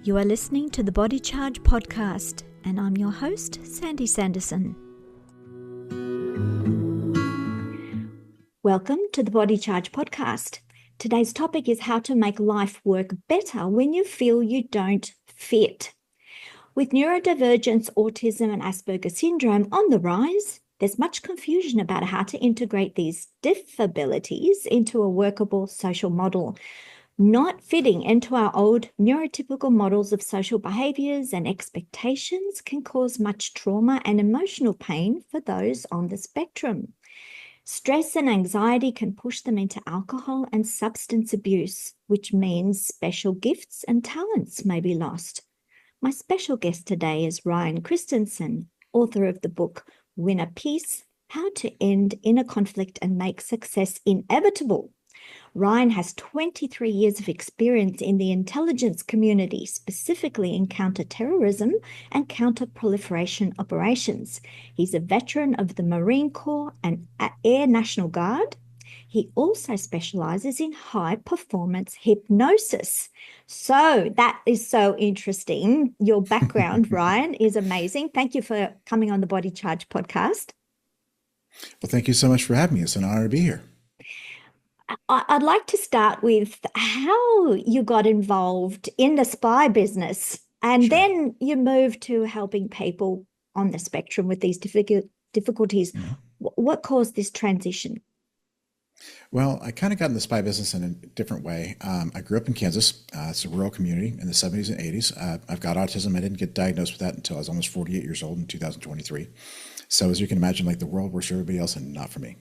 You are listening to the Body Charge podcast, and I'm your host, Sandy Sanderson. Welcome to the Body Charge podcast. Today's topic is how to make life work better when you feel you don't fit. With neurodivergence, autism, and Asperger Syndrome on the rise, there's much confusion about how to integrate these diffabilities into a workable social model. Not fitting into our old neurotypical models of social behaviours and expectations can cause much trauma and emotional pain for those on the spectrum. Stress and anxiety can push them into alcohol and substance abuse, which means special gifts and talents may be lost. My special guest today is Ryan Christensen, author of the book Winner Peace: How to End Inner Conflict and Make Success Inevitable. Ryan has 23 years of experience in the intelligence community, specifically in counter-terrorism and counter-proliferation operations. He's a veteran of the Marine Corps and Air National Guard. He also specialises in high performance hypnosis. So that is so interesting. Your background, Ryan, is amazing. Thank you for coming on the Body Charge podcast. Well, thank you so much for having me. It's an honor to be here. I'd like to start with how you got involved in the spy business, and Sure. then you moved to helping people on the spectrum with these difficulties. Mhm. What caused this transition? Well, I kind of got in the spy business in a different way. I grew up in Kansas. It's a rural community in the 70s and 80s. I've got autism. I didn't get diagnosed with that until I was almost 48 years old in 2023. So as you can imagine, like the world works for everybody else and not for me.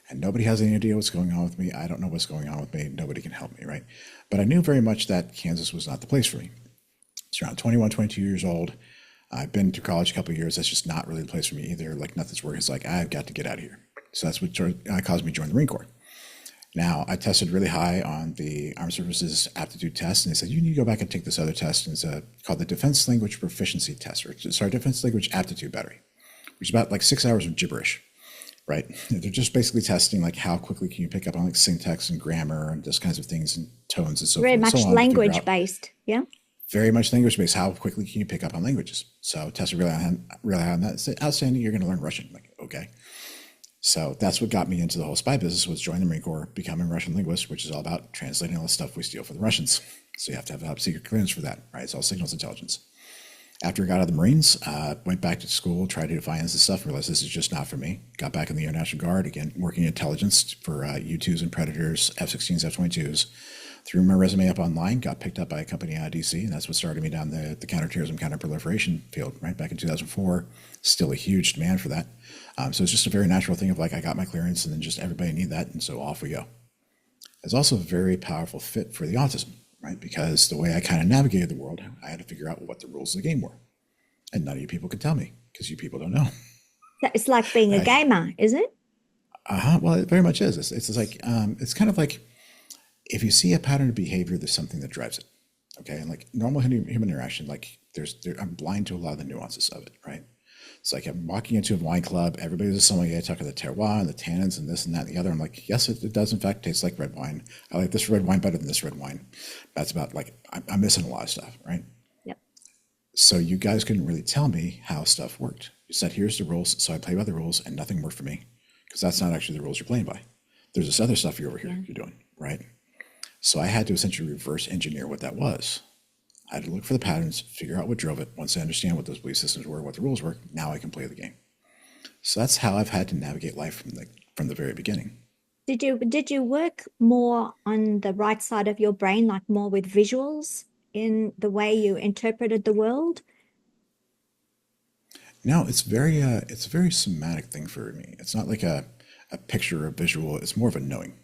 And nobody has any idea what's going on with me. I don't know what's going on with me. Nobody can help me, right? But I knew very much that Kansas was not the place for me. It's around 21, 22 years old. I've been to college a couple of years. That's just not really the place for me either. Like nothing's working. It's like, I've got to get out of here. So that's what caused me to join the Marine Corps. Now, I tested really high on the Armed Services Aptitude Test, and they said, you need to go back and take this other test. And it's called the Defense Language Proficiency Test, or Defense Language Aptitude Battery, which is about like 6 hours of gibberish. Right. They're just basically testing like how quickly can you pick up on like syntax and grammar and those kinds of things and tones and so Very forth. much language based, yeah? Very much language based. How quickly can you pick up on languages? So tested really high on that. Say, outstanding, you're going to learn Russian. I'm like, okay. So that's what got me into the whole spy business, was joining the Marine Corps, becoming a Russian linguist, which is all about translating all the stuff we steal from the Russians. So you have to have a top secret clearance for that, right? It's all signals intelligence. After I got out of the Marines, went back to school, tried to do finance and stuff, realized this is just not for me. Got back in the Air National Guard, again, working in intelligence for U-2s and Predators, F-16s, F-22s. Threw my resume up online, got picked up by a company out of DC, and that's what started me down the counter-terrorism, counter-proliferation field, right back in 2004. Still a huge demand for that. So it's just a very natural thing of like, I got my clearance, and then just everybody need that, and so off we go. It's also a very powerful fit for the autism, right? Because the way I kind of navigated the world, I had to figure out what the rules of the game were. And none of you people could tell me, because you people don't know. It's like being a gamer, is it? Well, it very much is. It's like, it's kind of like, if you see a pattern of behavior, there's something that drives it. Okay. And like normal human interaction, like I'm blind to a lot of the nuances of it, right? It's like I'm walking into a wine club, everybody's a sommelier talking the terroir and the tannins and this and that and the other. I'm like, yes, it does in fact taste like red wine. I like this red wine better than this red wine. That's about like, I'm missing a lot of stuff, right? Yep. So you guys couldn't really tell me how stuff worked. You said, here's the rules. So I played by the rules and nothing worked for me, because that's not actually the rules you're playing by. There's this other stuff you're doing, right? So I had to essentially reverse engineer what that was. I had to look for the patterns, figure out what drove it. Once I understand what those belief systems were, what the rules were, now I can play the game. So that's how I've had to navigate life from the very beginning. Did you work more on the right side of your brain, like more with visuals in the way you interpreted the world? No, it's a very somatic thing for me. It's not like a picture or a visual. It's more of a knowing.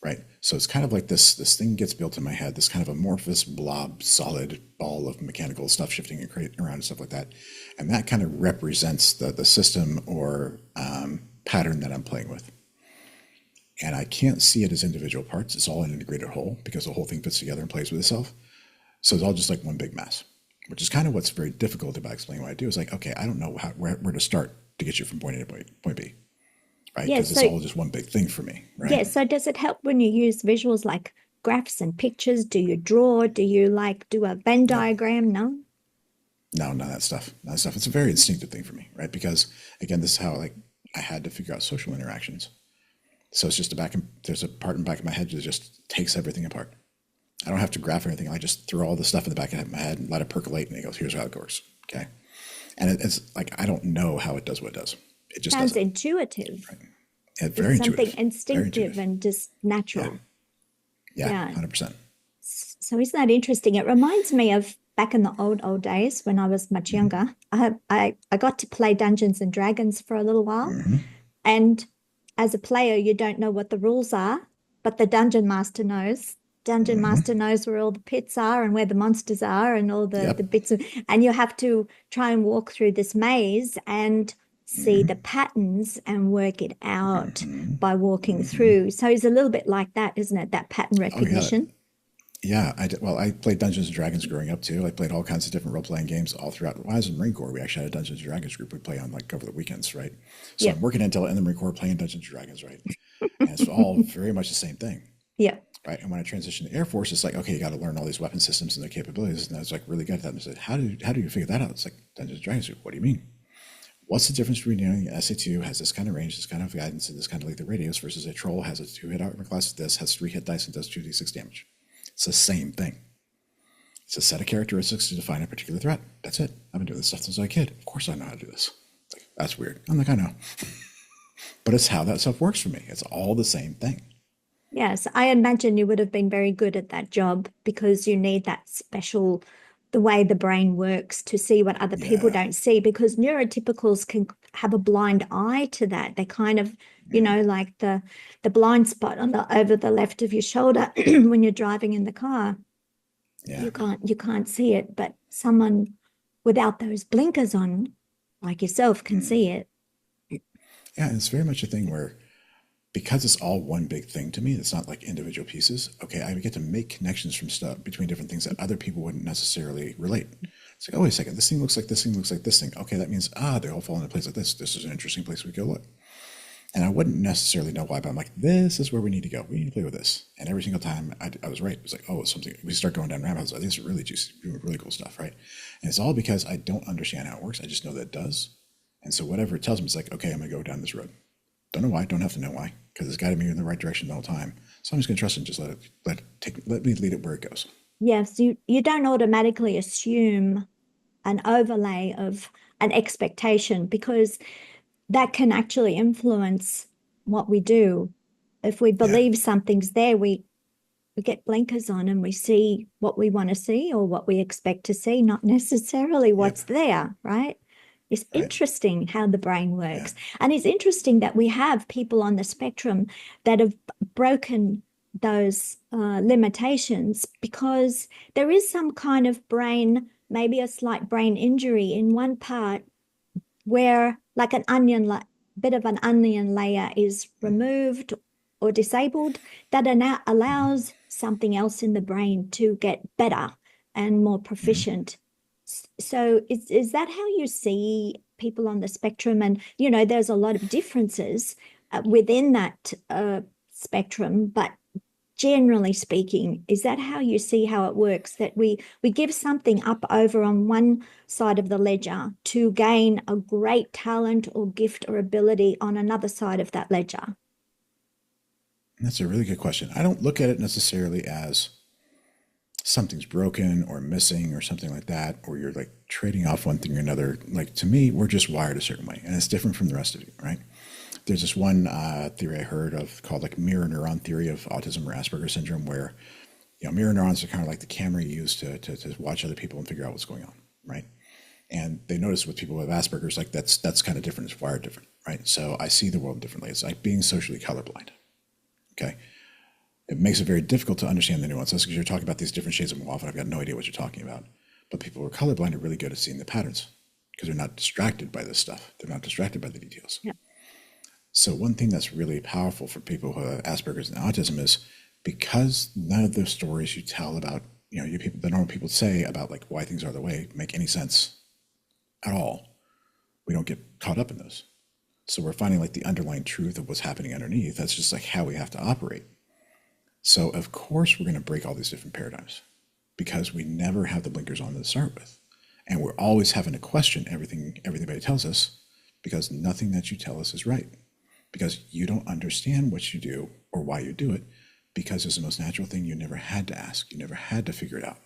Right. So it's kind of like this thing gets built in my head, this kind of amorphous blob, solid ball of mechanical stuff shifting and creating around and stuff like that. And that kind of represents the system or pattern that I'm playing with. And I can't see it as individual parts. It's all an integrated whole, because the whole thing fits together and plays with itself. So it's all just like one big mass, which is kind of what's very difficult about explaining what I do. Is like, okay, I don't know where to start to get you from point A to point B. Right, because it's all just one big thing for me, right? Yeah, so does it help when you use visuals like graphs and pictures? Do you draw? Do you like do a Venn diagram? No? No, none of that stuff. None of that stuff. It's a very instinctive thing for me, right? Because again, this is how like I had to figure out social interactions. So it's just there's a part in the back of my head that just takes everything apart. I don't have to graph or anything. I just throw all the stuff in the back of my head and let it percolate, and it goes, here's how it works. Okay. And it's like, I don't know how it does what it does. It just Sounds does it. intuitive. Right. Yeah, very something intuitive. instinctive and just natural. Yeah, 100%. So isn't that interesting? It reminds me of back in the old days when I was much younger. I got to play Dungeons and Dragons for a little while. And as a player, you don't know what the rules are, but the dungeon master knows. Dungeon master knows where all the pits are and where the monsters are and all the bits and you have to try and walk through this maze and see the patterns and work it out by walking through. So it's a little bit like that, isn't it? That pattern recognition. I played Dungeons and Dragons growing up too. I played all kinds of different role-playing games all throughout. When I was in the Marine Corps, we actually had a Dungeons and Dragons group we play on like over the weekends, right? So I'm working until in the Marine Corps playing Dungeons and Dragons, right? And it's all very much the same thing. Yeah. Right. And when I transitioned to Air Force, it's like, okay, you got to learn all these weapon systems and their capabilities. And I was like really good at that. And I said, how do you figure that out? It's like Dungeons and Dragons. What do you mean? What's the difference between knowing an SA2 has this kind of range, this kind of guidance, and this kind of lethal radius versus a troll has a 2-hit armor class of this, has 3 hit dice, and does 2d6 damage? It's the same thing. It's a set of characteristics to define a particular threat. That's it. I've been doing this stuff since I was a kid. Of course I know how to do this. It's like, that's weird. I'm like, I know. But it's how that stuff works for me. It's all the same thing. Yes, I imagine you would have been very good at that job because you need that special, the way the brain works to see what other people don't see, because neurotypicals can have a blind eye to that. They kind of, like the blind spot on over the left of your shoulder when you're driving in the car. Yeah. You can't see it, but someone without those blinkers on, like yourself, can see it. Yeah, and it's very much a thing where, because it's all one big thing to me, it's not like individual pieces. Okay, I get to make connections from stuff between different things that other people wouldn't necessarily relate. It's like, oh, wait a second, this thing looks like this thing looks like this thing. Okay, that means, they all fall into place like this. This is an interesting place we go look. And I wouldn't necessarily know why, but I'm like, this is where we need to go. We need to play with this. And every single time I was right. It was like, oh, it's something. We start going down rabbit holes. Like, these are really juicy, really cool stuff, right? And it's all because I don't understand how it works. I just know that it does. And so whatever it tells me, it's like, okay, I'm going to go down this road. Don't know why. Don't have to know why, because it's guided me in the right direction the whole time. So I'm just going to trust it and just let me lead it where it goes. Yes, you don't automatically assume an overlay of an expectation, because that can actually influence what we do. If we believe something's there, we get blinkers on and we see what we want to see or what we expect to see, not necessarily what's there, right? It's interesting how the brain works. And it's interesting that we have people on the spectrum that have broken those limitations, because there is some kind of brain, maybe a slight brain injury in one part where, like an onion, like bit of an onion layer is removed or disabled, that allows something else in the brain to get better and more proficient. So is that how you see people on the spectrum? And, there's a lot of differences within that spectrum, but generally speaking, is that how you see how it works, that we give something up over on one side of the ledger to gain a great talent or gift or ability on another side of that ledger? That's a really good question. I don't look at it necessarily as something's broken or missing or something like that, or you're like trading off one thing or another. Like, to me, we're just wired a certain way, and it's different from the rest of you, right? There's this one theory I heard of called like mirror neuron theory of autism or Asperger syndrome, where mirror neurons are kind of like the camera you use to watch other people and figure out what's going on, right? And they notice with people with Asperger's, like that's kind of different. It's wired different, right? So I see the world differently. It's like being socially colorblind. Okay. It makes it very difficult to understand the nuances, because you're talking about these different shades of mauve, and I've got no idea what you're talking about. But people who are colorblind are really good at seeing the patterns, because they're not distracted by this stuff. They're not distracted by the details. Yeah. So one thing that's really powerful for people who have Asperger's and autism is, because none of the stories you tell about, the normal people say about like why things are the way make any sense at all. We don't get caught up in those. So we're finding like the underlying truth of what's happening underneath. That's just like how we have to operate. So of course we're going to break all these different paradigms because we never have the blinkers on to start with. And we're always having to question everything everybody tells us because nothing that you tell us is right. Because you don't understand what you do or why you do it, because it's the most natural thing you never had to ask. You never had to figure it out.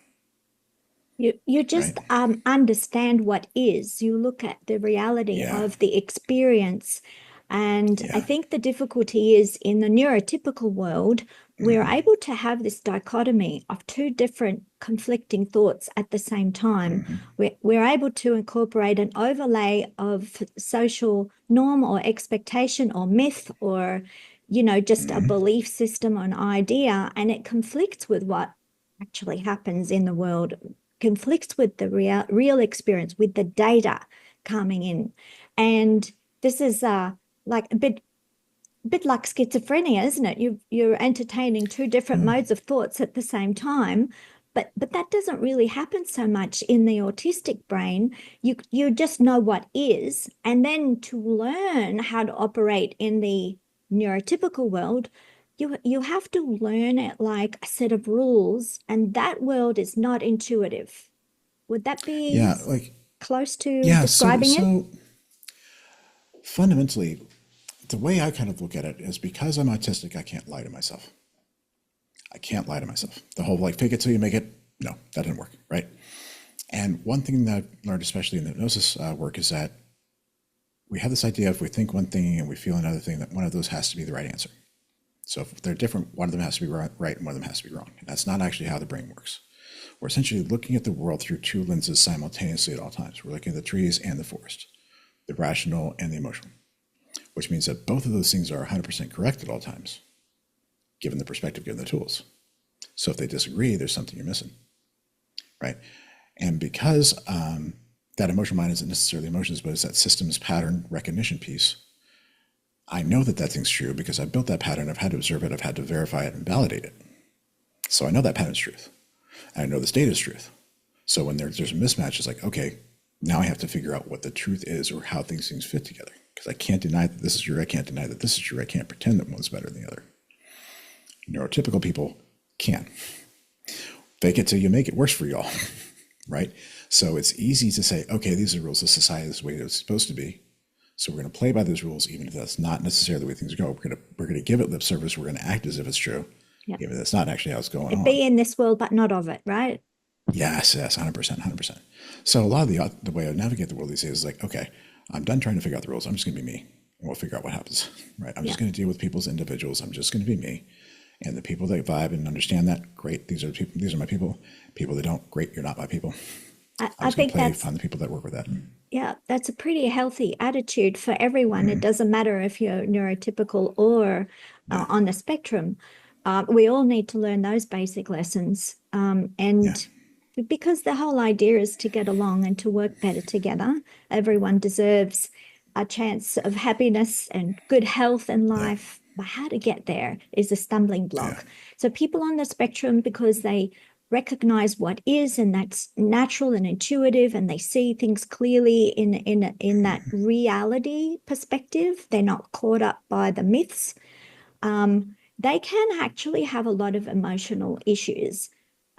You just Right? understand what is. You look at the reality Yeah. of the experience. And I Yeah. think the difficulty is in the neurotypical world, we're able to have this dichotomy of two different conflicting thoughts at the same time. We're able to incorporate an overlay of social norm or expectation or myth or, just a belief system or an idea, and it conflicts with what actually happens in the world, conflicts with the real experience, with the data coming in. And this is like a bit like schizophrenia, isn't it? You're entertaining two different modes of thoughts at the same time. But that doesn't really happen so much in the autistic brain. You just know what is, and then to learn how to operate in the neurotypical world, you have to learn it like a set of rules, and that world is not intuitive. Would that be Yeah. Like, close to yeah. So, describing it? so fundamentally, the way I kind of look at it is because I'm autistic, I can't lie to myself. I can't lie to myself. The whole like fake it till you make it, no, that didn't work, right? And one thing that I've learned, especially in the hypnosis work, is that we have this idea if we think one thing and we feel another thing, that one of those has to be the right answer. So if they're different, one of them has to be right and one of them has to be wrong. And that's not actually how the brain works. We're essentially looking at the world through two lenses simultaneously at all times. We're looking at the trees and the forest, the rational and the emotional, which means that both of those things are 100% correct at all times, given the perspective, given the tools. So if they disagree, there's something you're missing, right? And because that emotional mind isn't necessarily emotions, but it's that systems pattern recognition piece, I know that that thing's true because I've built that pattern. I've had to observe it. I've had to verify it and validate it. So I know that pattern's truth. And I know this data is truth. So when there's a mismatch, it's like, okay, now I have to figure out what the truth is or how things fit together. Because I can't deny that this is true. I can't deny that this is true. I can't pretend that one's better than the other. Neurotypical people can. Fake it till you make it worse for y'all, right? So it's easy to say, okay, these are rules of society, this is the way it's supposed to be. So we're going to play by those rules, even if that's not necessarily the way things go. We're going to give it lip service. We're going to act as if it's true, Yep. even if that's not actually how it's going on. Be in this world, but not of it, right? Yes, 100%, 100%. So a lot of the way I navigate the world these days is like, okay, I'm done trying to figure out the rules. I'm just going to be me, and we'll figure out what happens, right? I'm just going to deal with people as individuals. I'm just going to be me. And the people that vibe and understand that, great. These are people. These are my people. People that don't, great. You're not my people. I think find the people that work with that. Yeah, that's a pretty healthy attitude for everyone. It doesn't matter if you're neurotypical or on the spectrum. We all need to learn those basic lessons. And because the whole idea is to get along and to work better together, everyone deserves a chance of happiness and good health in life. But how to get there is a stumbling block. So people on the spectrum, because they recognize what is, and that's natural and intuitive, and they see things clearly in that reality perspective, they're not caught up by the myths. They can actually have a lot of emotional issues.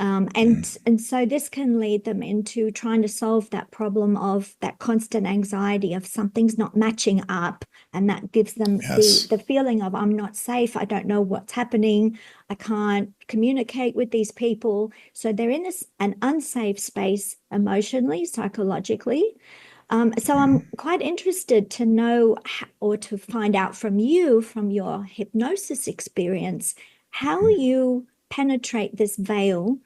And so this can lead them into trying to solve that problem of that constant anxiety of something's not matching up. And that gives them the feeling of, I'm not safe. I don't know what's happening. I can't communicate with these people. So they're in an unsafe space emotionally, psychologically. So I'm quite interested to know or to find out from you, from your hypnosis experience, how you penetrate this veil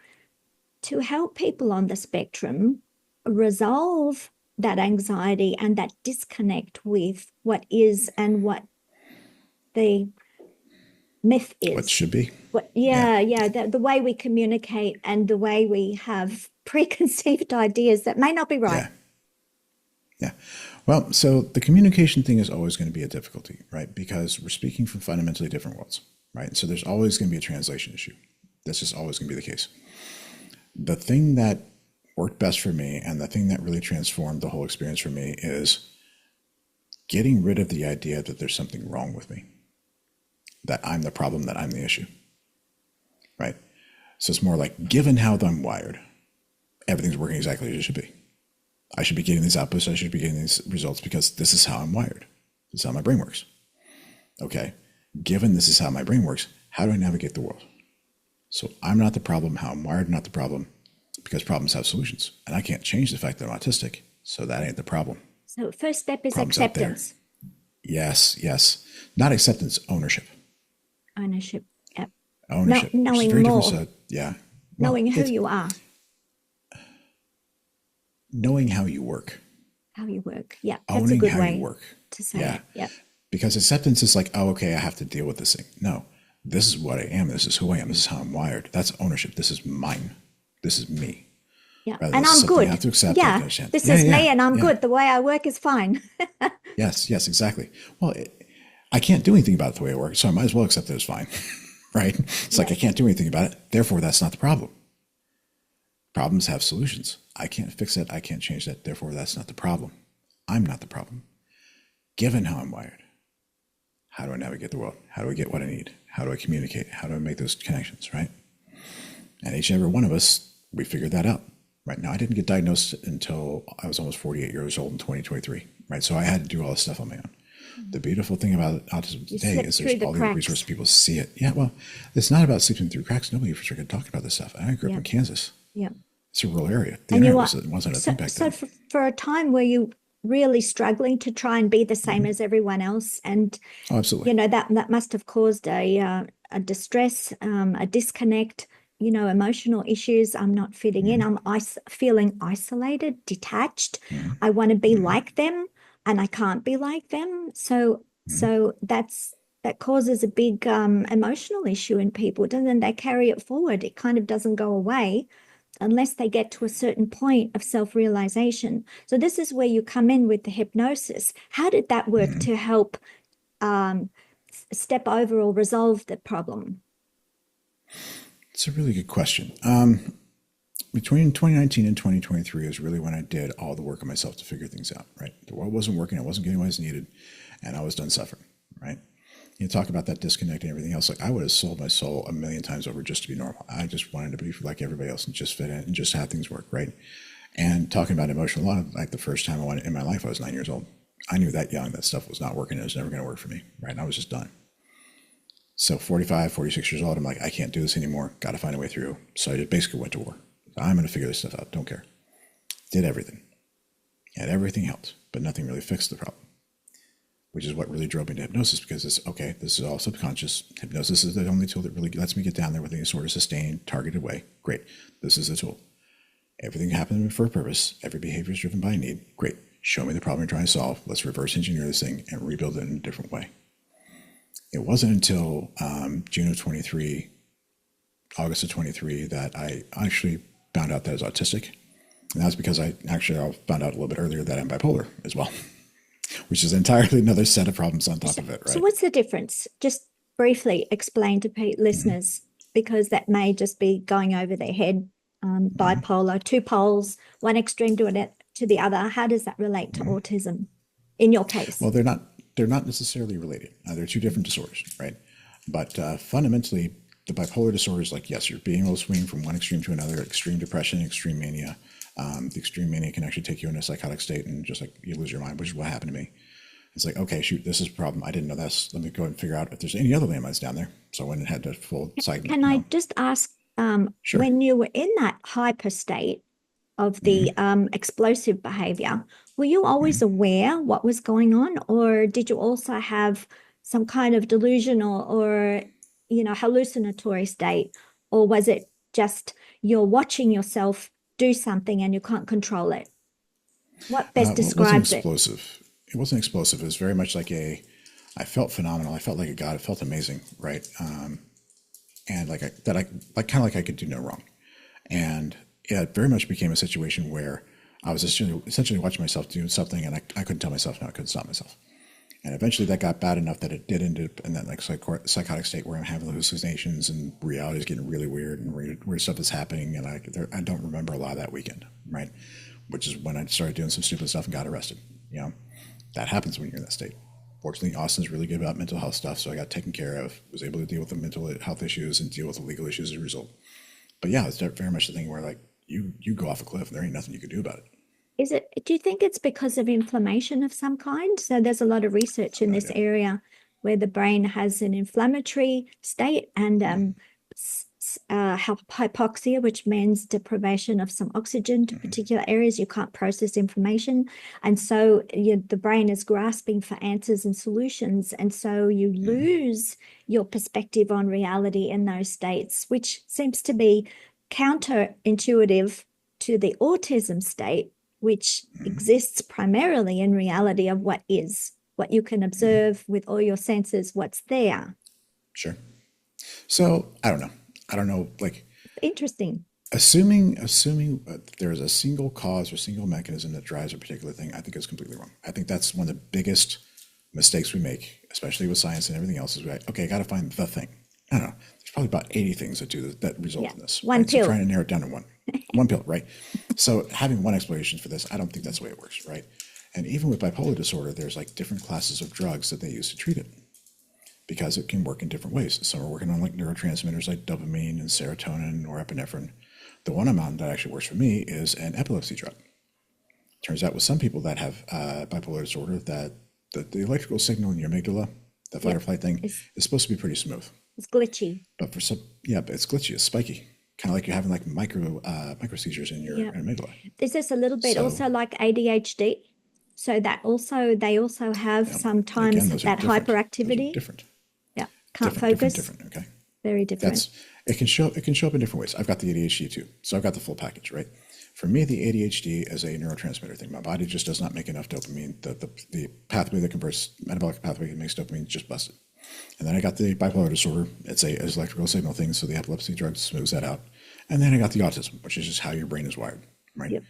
to help people on the spectrum resolve that anxiety and that disconnect with what is and what the myth is. What should be. The way we communicate and the way we have preconceived ideas that may not be right. Yeah. Well, so the communication thing is always going to be a difficulty, right? Because we're speaking from fundamentally different worlds, right? So there's always going to be a translation issue. That's just always going to be the case. The thing that worked best for me and the thing that really transformed the whole experience for me is getting rid of the idea that there's something wrong with me, that I'm the problem, that I'm the issue. right? So it's more like, given how I'm wired, everything's working exactly as it should be. I should be getting these outputs. I should be getting these results because this is how I'm wired. This is how my brain works. Okay. Given this is how my brain works, how do I navigate the world? So I'm not the problem. How I'm wired, not the problem, because problems have solutions. And I can't change the fact that I'm autistic. So that ain't the problem. So first step is Problems out there. acceptance. Yes, yes. Not acceptance, ownership. Ownership. Yep. Ownership. Knowing very more. Yeah. Well, Knowing who you are. Knowing how you work. How you work. Yeah. That's Owning a good how way you work. to say Yeah. it. Yep. Because acceptance is like, oh, okay, I have to deal with this thing. No, this is what I am. This is who I am. This is how I'm wired. That's ownership. This is mine. This is me. Yeah. Rather, And this is I'm something good. I have to accept. Yeah. This is me and I'm good. The way I work is fine. Yes, exactly. Well, I can't do anything about it the way I work, so I might as well accept that it's fine. Right? It's like I can't do anything about it. Therefore, that's not the problem. Problems have solutions. I can't fix it. I can't change that. Therefore, that's not the problem. I'm not the problem. Given how I'm wired, how do I navigate the world? How do I get what I need? How do I communicate? How do I make those connections, right? And each and every one of us, we figured that out. Right now, I didn't get diagnosed until I was almost 48 years old in 2023, right? So I had to do all this stuff on my own. The beautiful thing about autism today is there's all these resources, people see it. Yeah, well, it's not about sleeping through cracks. Nobody ever started talking about this stuff. I grew up in Kansas. Yeah. It's a rural area. The internet wasn't a thing back then. So for a time where you really struggling to try and be the same as everyone else, and absolutely, you know, that must have caused a distress, a disconnect, you know, emotional issues. I'm not fitting in. I'm feeling isolated, detached. I want to be like them and I can't be like them. So that causes a big emotional issue in people. And then they carry it forward. It kind of doesn't go away unless they get to a certain point of self-realization. So this is where you come in with the hypnosis. How did that work to help step over or resolve the problem? It's a really good question. Between 2019 and 2023 is really when I did all the work on myself to figure things out, right? The world wasn't working. I wasn't getting what I was needed, and I was done suffering, right? You talk about that disconnect and everything else. Like, I would have sold my soul a million times over just to be normal. I just wanted to be like everybody else and just fit in and just have things work, right? And talking about emotional law, like the first time I went in my life, I was 9 years old. I knew that young that stuff was not working. It was never going to work for me, right? And I was just done. So 45, 46 years old, I'm like, I can't do this anymore. Got to find a way through. So I just basically went to war. I'm going to figure this stuff out. Don't care. Did everything. And everything helped, but nothing really fixed the problem, which is what really drove me to hypnosis, because it's, okay, this is all subconscious. Hypnosis is the only tool that really lets me get down there with any sort of sustained, targeted way. Great. This is the tool. Everything happened for a purpose. Every behavior is driven by a need. Great. Show me the problem you're trying to solve. Let's reverse engineer this thing and rebuild it in a different way. It wasn't until June of 23, August of 23, that I actually found out that I was autistic. And that's because I found out a little bit earlier that I'm bipolar as well, which is entirely another set of problems on top of it, right? So what's the difference? Just briefly explain to listeners, because that may just be going over their head. Bipolar, two poles, one extreme to the other. How does that relate to autism in your case? Well, they're not necessarily related. They're two different disorders, right? But fundamentally, the bipolar disorder is like, yes, you're being able to swing from one extreme to another, extreme depression, extreme mania. The extreme mania can actually take you into a psychotic state and just like you lose your mind, which is what happened to me. It's like, okay, shoot, this is a problem. I didn't know this. Let me go and figure out if there's any other landmines down there. So I went and had to full psych. Can I just ask, Sure. when you were in that hyper state of the explosive behavior, were you always aware what was going on, or did you also have some kind of delusional or hallucinatory state, or was it just you're watching yourself do something and you can't control it? What best describes it? It wasn't explosive. It wasn't explosive. It was very much like I felt phenomenal. I felt like a god. It felt amazing, right? And like I could do no wrong. And it very much became a situation where I was essentially watching myself do something, and I couldn't tell myself no, I couldn't stop myself. And eventually that got bad enough that it did end up in that like psychotic state where I'm having hallucinations and reality is getting really weird and weird stuff is happening. And I don't remember a lot of that weekend, right? Which is when I started doing some stupid stuff and got arrested. That happens when you're in that state. Fortunately, Austin's really good about mental health stuff, so I got taken care of, was able to deal with the mental health issues and deal with the legal issues as a result. But yeah, it's very much the thing where like you go off a cliff and there ain't nothing you can do about it. Do you think it's because of inflammation of some kind? So there's a lot of research in No this idea. area where the brain has an inflammatory state and hypoxia, which means deprivation of some oxygen to particular areas. You can't process information. And so the brain is grasping for answers and solutions. And so you lose your perspective on reality in those states, which seems to be counterintuitive to the autism state, which exists primarily in reality of what is, what you can observe with all your senses, what's there. Sure. So I don't know. Like Interesting. assuming there is a single cause or single mechanism that drives a particular thing, I think is completely wrong. I think that's one of the biggest mistakes we make, especially with science and everything else, is I got to find the thing. I don't know. There's probably about 80 things that result in this. One right? pill. So trying to narrow it down to one pill, right? So having one explanation for this, I don't think that's the way it works, right? And even with bipolar disorder, there's like different classes of drugs that they use to treat it because it can work in different ways. Some are working on like neurotransmitters like dopamine and serotonin or epinephrine. The one I'm on that actually works for me is an epilepsy drug. Turns out with some people that have bipolar disorder that the electrical signal in your amygdala, the fight or flight thing, is supposed to be pretty smooth. It's glitchy. But but it's glitchy, it's spiky. Kind of like you're having like micro seizures in your amygdala. Is this a little bit also like ADHD? So that they also have sometimes that hyperactivity. Different. Yeah. Can't focus. Different. Okay. Very different. It can show up in different ways. I've got the ADHD too. So I've got the full package, right? For me, the ADHD is a neurotransmitter thing. My body just does not make enough dopamine. The pathway that converts, metabolic pathway that makes dopamine is just busted. And then I got the bipolar disorder. It's an electrical signal thing, so the epilepsy drug smooths that out. And then I got the autism, which is just how your brain is wired, right? Yep.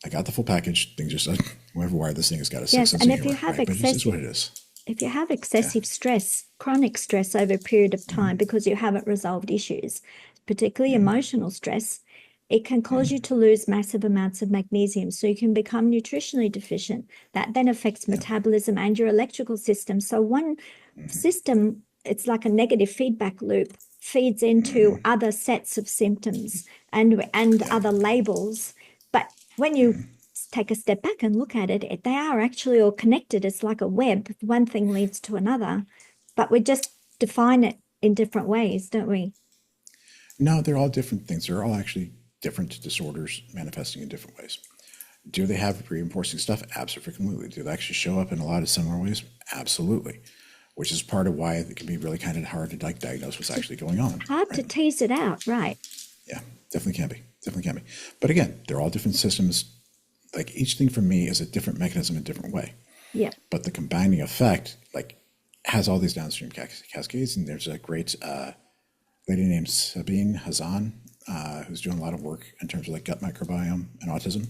I got the full package. Things just whoever wired this thing has got a sixth sense of humor, right? But this is what it is. If you have excessive stress, chronic stress over a period of time because you haven't resolved issues, particularly emotional stress, it can cause you to lose massive amounts of magnesium. So you can become nutritionally deficient. That then affects metabolism and your electrical system. So one system, it's like a negative feedback loop, feeds into other sets of symptoms and other labels. But when you take a step back and look at it, they are actually all connected. It's like a web. One thing leads to another, but we just define it in different ways, don't we? No, they're all different things. They're all actually different disorders manifesting in different ways. Do they have reinforcing stuff? Absolutely. Do they actually show up in a lot of similar ways? Absolutely. Which is part of why it can be really kind of hard to diagnose what's actually going on. Hard to tease it out, right? Yeah, definitely can be. But again, they're all different systems. Like each thing for me is a different mechanism in a different way. Yeah. But the combining effect, like, has all these downstream cascades. And there's a great lady named Sabine Hazan, who's doing a lot of work in terms of like gut microbiome and autism,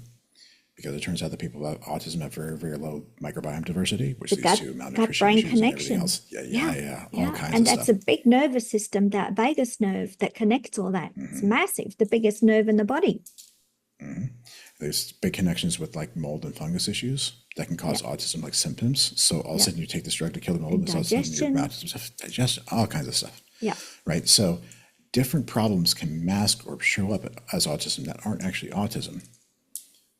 because it turns out that people with autism have very, very low microbiome diversity, which leads to malnutrition brain issues connection. And everything else. All kinds of stuff. And that's a big nervous system, that vagus nerve that connects all that. It's massive, the biggest nerve in the body. There's big connections with like mold and fungus issues that can cause autism like symptoms. So all of a sudden you take this drug to kill the mold, and all of a sudden your autism stuff, digestion, all kinds of stuff. Yeah. Right. So different problems can mask or show up as autism that aren't actually autism,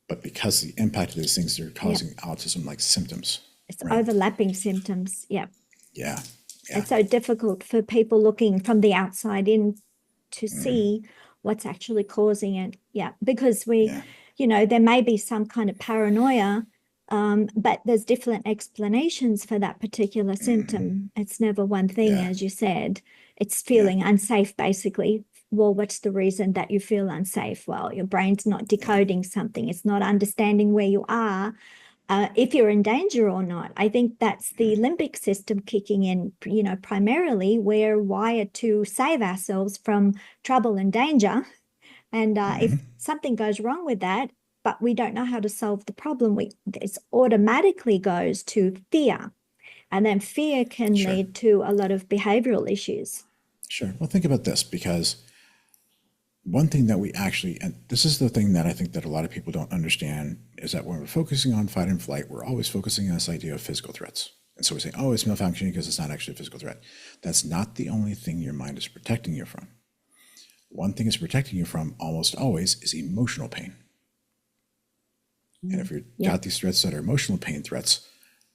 but because the impact of these things, they're causing autism-like symptoms. It's overlapping symptoms. Yeah. Yeah. It's so difficult for people looking from the outside in to see what's actually causing it. Yeah. Because there may be some kind of paranoia, but there's different explanations for that particular symptom. It's never one thing, as you said. It's feeling unsafe, basically. Well, what's the reason that you feel unsafe? Well, your brain's not decoding something. It's not understanding where you are, if you're in danger or not. I think that's the limbic system kicking in, primarily. We're wired to save ourselves from trouble and danger. And if something goes wrong with that, but we don't know how to solve the problem, it automatically goes to fear. And then fear can lead to a lot of behavioral issues. Sure. Well, think about this, because one thing that we actually, and this is the thing that I think that a lot of people don't understand, is that when we're focusing on fight and flight, we're always focusing on this idea of physical threats. And so we say, oh, it's malfunctioning because it's not actually a physical threat. That's not the only thing your mind is protecting you from. One thing it's protecting you from almost always is emotional pain. And if you've got these threats that are emotional pain threats,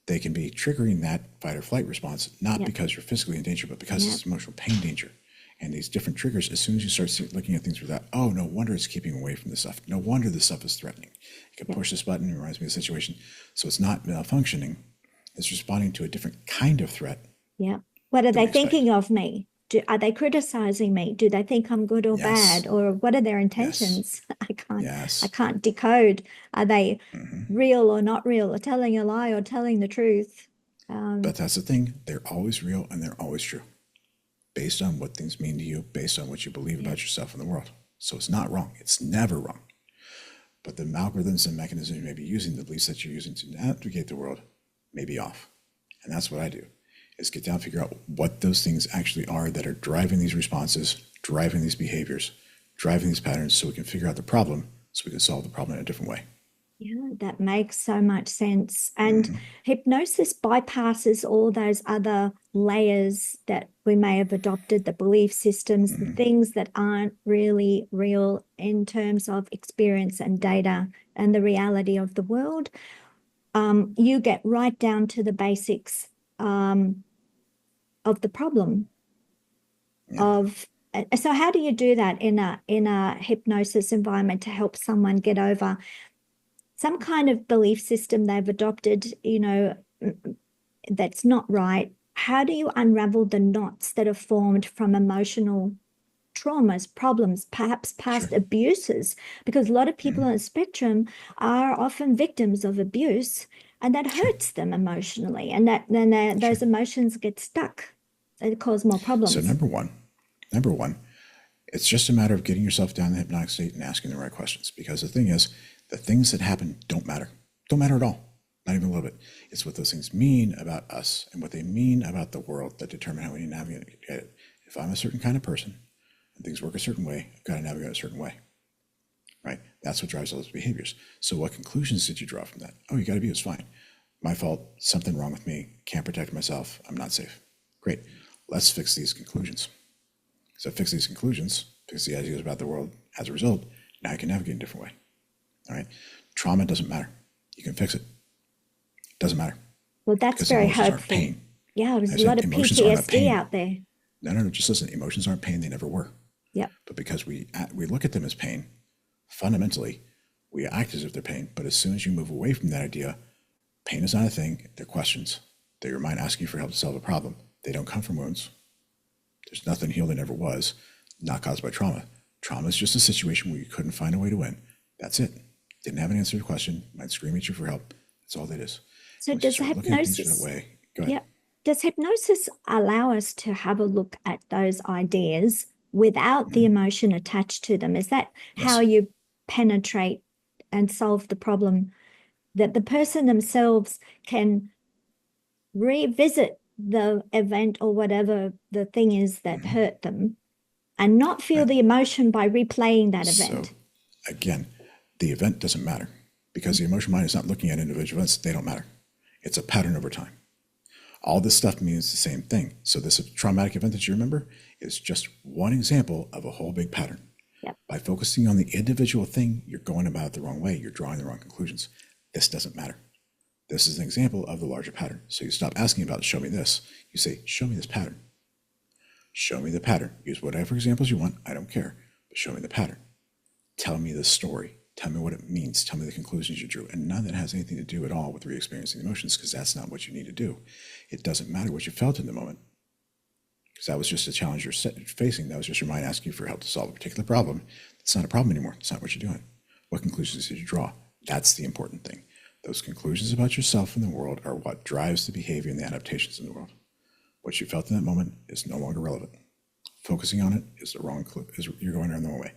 they can be triggering that fight or flight response, not because you're physically in danger, but because it's emotional pain danger. And these different triggers, as soon as you start looking at things with that, oh, no wonder it's keeping away from this stuff. No wonder this stuff is threatening. You can push this button, it reminds me of a situation. So it's not malfunctioning. It's responding to a different kind of threat. Yeah. What are they thinking of me? Are they criticizing me? Do they think I'm good or bad? Or what are their intentions? I can't decode. Are they real or not real, or telling a lie or telling the truth? But that's the thing. They're always real and they're always true, based on what things mean to you, based on what you believe about yourself and the world. So it's not wrong. It's never wrong. But the algorithms and mechanisms you may be using, the beliefs that you're using to navigate the world, may be off. And that's what I do, is get down and figure out what those things actually are that are driving these responses, driving these behaviors, driving these patterns, so we can figure out the problem, so we can solve the problem in a different way. Yeah, that makes so much sense. And hypnosis bypasses all those other layers that we may have adopted, the belief systems, the things that aren't really real in terms of experience and data and the reality of the world. You get right down to the basics of the problem. So how do you do that in a hypnosis environment to help someone get over some kind of belief system they've adopted, that's not right? How do you unravel the knots that are formed from emotional traumas, problems, perhaps past abuses? Because a lot of people on the spectrum are often victims of abuse, and that hurts them emotionally, and then those emotions get stuck. They cause more problems. So number one, it's just a matter of getting yourself down in the hypnotic state and asking the right questions. Because the thing is, the things that happen don't matter. Don't matter at all. Not even a little bit. It's what those things mean about us and what they mean about the world that determine how we navigate it. If I'm a certain kind of person and things work a certain way, I've got to navigate a certain way. Right? That's what drives all those behaviors. So what conclusions did you draw from that? Oh, you got abused. Fine. My fault. Something wrong with me. Can't protect myself. I'm not safe. Great. Let's fix these conclusions. So fix these conclusions, fix the ideas about the world. As a result, now you can navigate in a different way. All right? Trauma doesn't matter. You can fix it. It doesn't matter. Well, that's very hopeful. Pain. Yeah, there's a lot of PTSD out there. No, just listen. Emotions aren't pain. They never were. Yeah. But because we look at them as pain, fundamentally, we act as if they're pain. But as soon as you move away from that idea, pain is not a thing. They're questions. They're your mind asking for help to solve a problem. They don't come from wounds. There's nothing healed that never was, not caused by trauma. Trauma is just a situation where you couldn't find a way to win. That's it. Didn't have an answer to the question, might scream at you for help. That's all that is. So does hypnosis, Go ahead. Does hypnosis allow us to have a look at those ideas without the emotion attached to them? Is that how you penetrate and solve the problem, that the person themselves can revisit the event or whatever the thing is that hurt them and not feel the emotion by replaying that event? So, again, the event doesn't matter because the emotional mind is not looking at individual events. They don't matter. It's a pattern over time. All this stuff means the same thing. So this traumatic event that you remember is just one example of a whole big pattern. Yep. By focusing on the individual thing, you're going about it the wrong way. You're drawing the wrong conclusions. This doesn't matter. This is an example of the larger pattern. So you stop asking about, show me this. You say, show me this pattern. Show me the pattern. Use whatever examples you want. I don't care. But show me the pattern. Tell me the story. Tell me what it means. Tell me the conclusions you drew. And none of that has anything to do at all with re-experiencing emotions, because that's not what you need to do. It doesn't matter what you felt in the moment, because that was just a challenge you're facing. That was just your mind asking you for help to solve a particular problem. It's not a problem anymore. It's not what you're doing. What conclusions did you draw? That's the important thing. Those conclusions about yourself and the world are what drives the behavior and the adaptations in the world. What you felt in that moment is no longer relevant. Focusing on it is the wrong clue. You're going around the wrong way,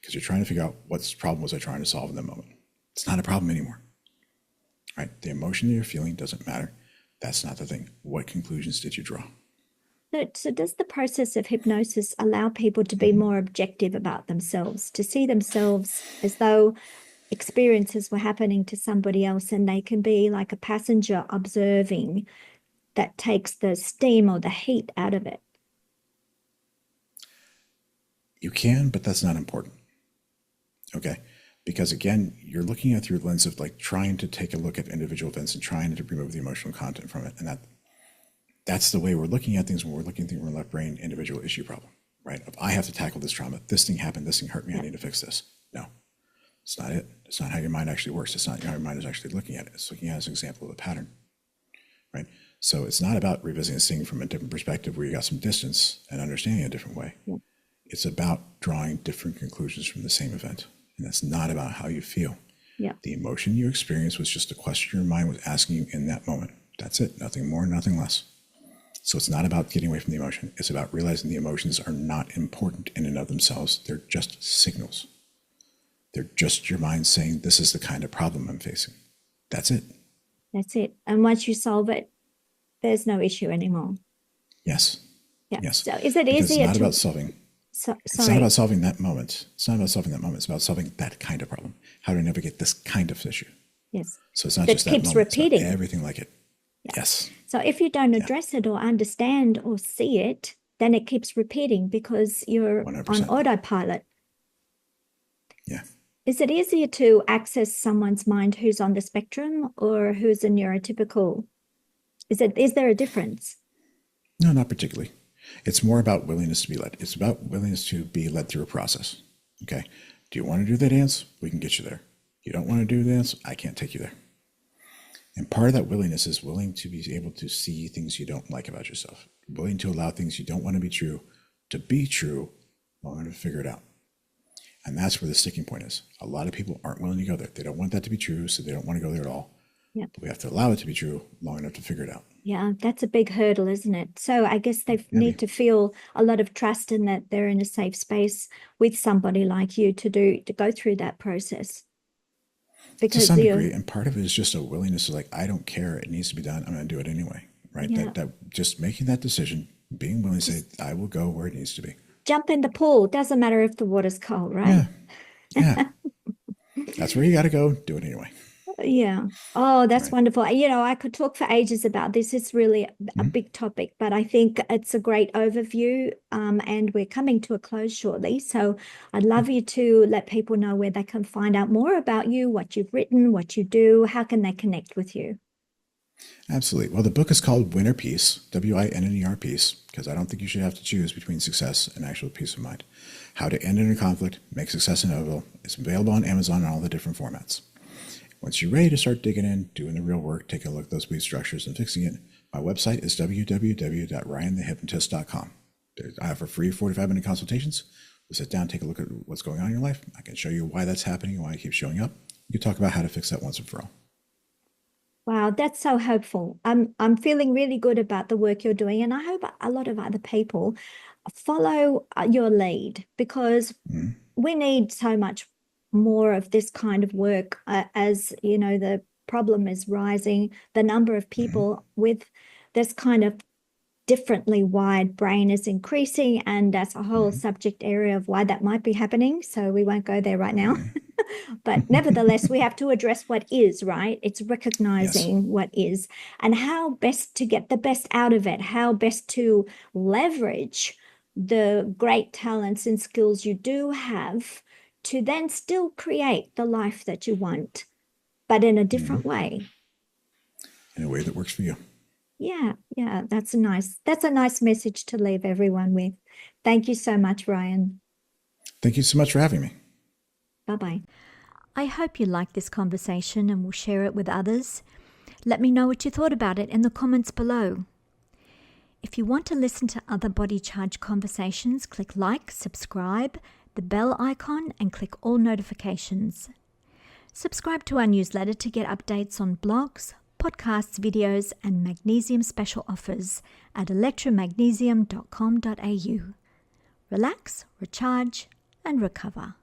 because you're trying to figure out what problem was I trying to solve in that moment. It's not a problem anymore. Right? The emotion that you're feeling doesn't matter. That's not the thing. What conclusions did you draw? So does the process of hypnosis allow people to be more objective about themselves, to see themselves as though experiences were happening to somebody else, and they can be like a passenger observing that takes the steam or the heat out of it? You can, but that's not important. Okay? Because again, you're looking at through the lens of like trying to take a look at individual events and trying to remove the emotional content from it. And that's the way we're looking at things when we're looking at things from a left brain individual issue problem, right? If I have to tackle this trauma, this thing happened, this thing hurt me, I need to fix this. No, it's not it. It's not how your mind actually works. It's not how your mind is actually looking at it. It's looking at it as an example of a pattern, right? So it's not about revisiting this thing from a different perspective where you got some distance and understanding it a different way. Yeah. It's about drawing different conclusions from the same event. And that's not about how you feel. Yeah. The emotion you experience was just a question your mind was asking you in that moment. That's it. Nothing more, nothing less. So it's not about getting away from the emotion. It's about realizing the emotions are not important in and of themselves. They're just signals. They're just your mind saying, this is the kind of problem I'm facing. That's it. That's it. And once you solve it, there's no issue anymore. Yes. Yeah. Yes. So is it because easier it's not to... about solving. It's not about solving that moment. It's not about solving that moment. It's about solving that kind of problem. How to navigate this kind of issue. Yes. So it's not that just that keeps moment. repeating. It's everything like it. Yeah. Yes. So if you don't address it or understand or see it, then it keeps repeating because you're 100%. on autopilot. Yeah. Is it easier to access someone's mind who's on the spectrum or who's a neurotypical? Is there a difference? No, not particularly. It's more about willingness to be led. It's about willingness to be led through a process. Okay. Do you want to do the dance? We can get you there. You don't want to do the dance? I can't take you there. And part of that willingness is willing to be able to see things you don't like about yourself, willing to allow things you don't want to be true, long enough to figure it out. And that's where the sticking point is. A lot of people aren't willing to go there. They don't want that to be true, so they don't want to go there at all. Yeah. But we have to allow it to be true long enough to figure it out. Yeah, that's a big hurdle, isn't it? So I guess they need to feel a lot of trust in that they're in a safe space with somebody like you to go through that process. Because to some degree, and part of it is just a willingness to like, I don't care, it needs to be done, I'm going to do it anyway, right? Yeah. That just making that decision, being willing to say, I will go where it needs to be. Jump in the pool. Doesn't matter if the water's cold, right? Yeah. That's where you got to go. Do it anyway. Yeah. Oh, that's wonderful. I could talk for ages about this. It's really a big topic, but I think it's a great overview. And we're coming to a close shortly. So I'd love you to let people know where they can find out more about you, what you've written, what you do. How can they connect with you? Absolutely. Well, the book is called Winner Peace, WINNER Peace, because I don't think you should have to choose between success and actual peace of mind. How to end inner conflict, make success inevitable. It's available on Amazon in all the different formats. Once you're ready to start digging in, doing the real work, taking a look at those belief structures and fixing it, my website is www.ryanthehypnotist.com. I offer free 45-minute consultations. We'll sit down, take a look at what's going on in your life. I can show you why that's happening and why it keeps showing up. We can talk about how to fix that once and for all. Wow, that's so hopeful. I'm feeling really good about the work you're doing, and I hope a lot of other people follow your lead because we need so much more of this kind of work as the problem is rising. The number of people with this kind of differently wired brain is increasing, and that's a whole subject area of why that might be happening. So we won't go there right now. But nevertheless, we have to address what is, right? It's recognizing what is and how best to get the best out of it, how best to leverage the great talents and skills you do have to then still create the life that you want, but in a different way. In a way that works for you. Yeah, that's a nice message to leave everyone with. Thank you so much, Ryan. Thank you so much for having me. Bye-bye. I hope you liked this conversation and will share it with others. Let me know what you thought about it in the comments below. If you want to listen to other Body Charge conversations, click like, subscribe, the bell icon, and click all notifications. Subscribe to our newsletter to get updates on blogs, podcasts, videos, and Magnesium special offers at electramagnesium.com.au. Relax, recharge, and recover.